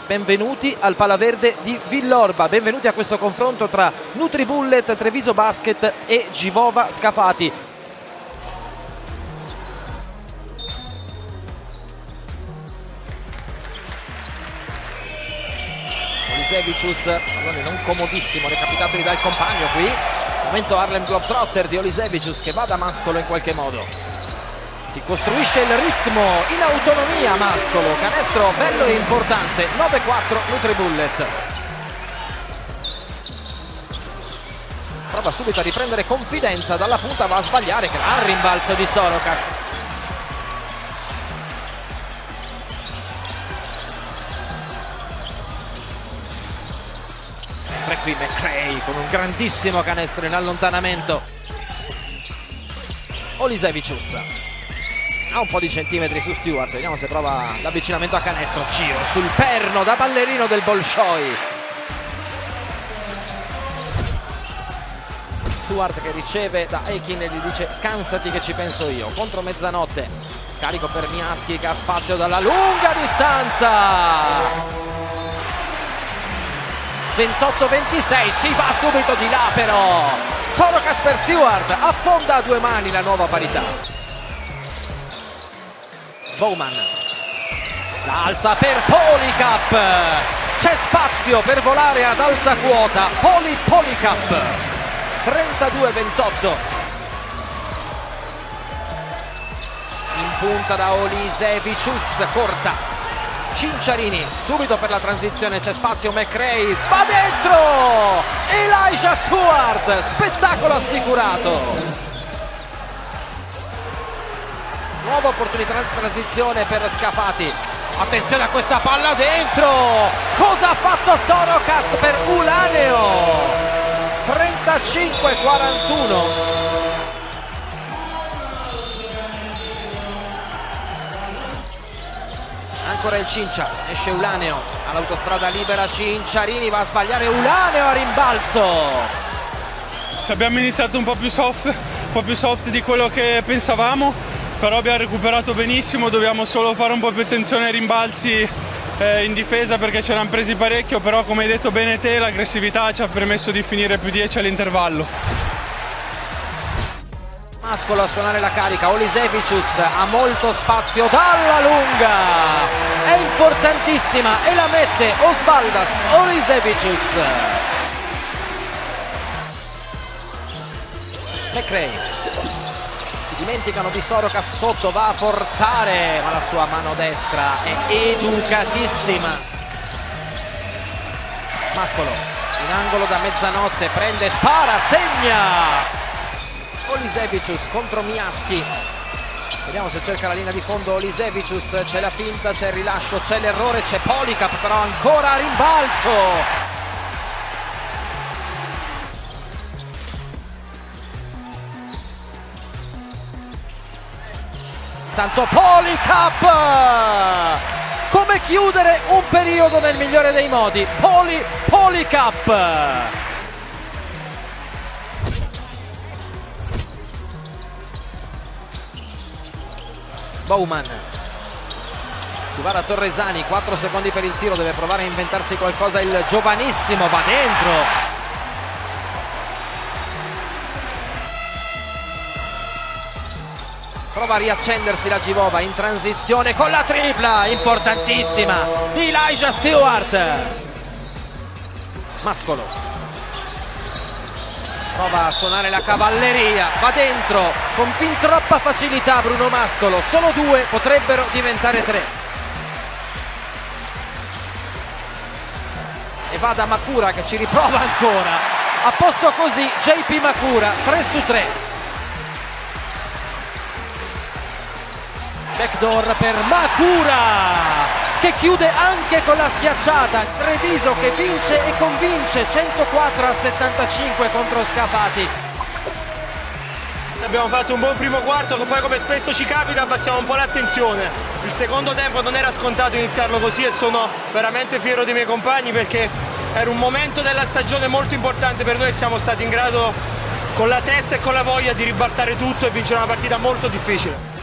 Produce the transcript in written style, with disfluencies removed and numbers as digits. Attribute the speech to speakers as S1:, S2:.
S1: benvenuti al Palaverde di Villorba, benvenuti a questo confronto tra Nutribullet Treviso Basket e Givova Scafati. Olisevicius, pallone non comodissimo, recapitatovi dal compagno qui. Momento Harlem Globetrotter di Olisevicius che va da Mascolo in qualche modo. Si costruisce il ritmo in autonomia Mascolo, canestro bello e importante, 9-4 Nutribullet. Prova subito a riprendere confidenza dalla punta, va a sbagliare, gran rimbalzo di Sorokas. Mentre qui McRae con un grandissimo canestro in allontanamento. Olisevicius ha un po' di centimetri su Stewart, vediamo se prova l'avvicinamento a canestro. Ciro sul perno da ballerino del Bolshoi. Stewart che riceve da Aikin e gli dice scansati che ci penso io. Contro mezzanotte, scarico per Miaschi che ha spazio dalla lunga distanza. 28-26, si va subito di là però. Sorokas per Stewart, affonda a due mani la nuova parità. Bowman la alza per Polycap, c'è spazio per volare ad alta quota. Polycap 32-28. In punta da Olisevicius, corta Cinciarini, subito per la transizione c'è spazio. McRae va dentro, Elijah Stewart, spettacolo assicurato. Nuova opportunità di transizione per Scafati. Attenzione a questa palla dentro. Cosa ha fatto Sorokas per Ulaneo? 35-41. Ancora il Cincia, esce Ulaneo all'autostrada libera. Cinciarini va a sbagliare, Ulaneo a rimbalzo.
S2: Se abbiamo iniziato un po' più soft di quello che pensavamo, però abbiamo recuperato benissimo, dobbiamo solo fare un po' più attenzione ai rimbalzi in difesa perché ce l'hanno presi parecchio, però come hai detto bene te l'aggressività ci ha permesso di finire più 10 all'intervallo.
S1: Mascolo a suonare la carica, Olisevicius ha molto spazio dalla lunga, è importantissima e la mette Osvaldas Olisevicius. McRae, dimenticano di Sorokas sotto, va a forzare ma la sua mano destra è educatissima. Mascolo in angolo da mezzanotte, prende, spara, segna. Olisevicius contro Miaschi, vediamo se cerca la linea di fondo Olisevicius, c'è la finta, c'è il rilascio, c'è l'errore, c'è Polycap però ancora a rimbalzo. Tanto Polycap, come chiudere un periodo nel migliore dei modi. Polycap. Bowman, si va da Torresani, 4 secondi per il tiro, deve provare a inventarsi qualcosa il giovanissimo, va dentro. Prova a riaccendersi la Givova in transizione con la tripla importantissima di Elijah Stewart. Mascolo prova a suonare la cavalleria, va dentro con fin troppa facilità Bruno Mascolo, solo 2, potrebbero diventare 3. E va da Makura che ci riprova ancora, a posto così JP Makura, 3-3. Backdoor per Makura che chiude anche con la schiacciata. Treviso che vince e convince 104-75 contro Scafati.
S3: Abbiamo fatto un buon primo quarto, poi come spesso ci capita abbassiamo un po' l'attenzione. Il secondo tempo non era scontato iniziarlo così e sono veramente fiero dei miei compagni perché era un momento della stagione molto importante per noi e siamo stati in grado con la testa e con la voglia di ribaltare tutto e vincere una partita molto difficile.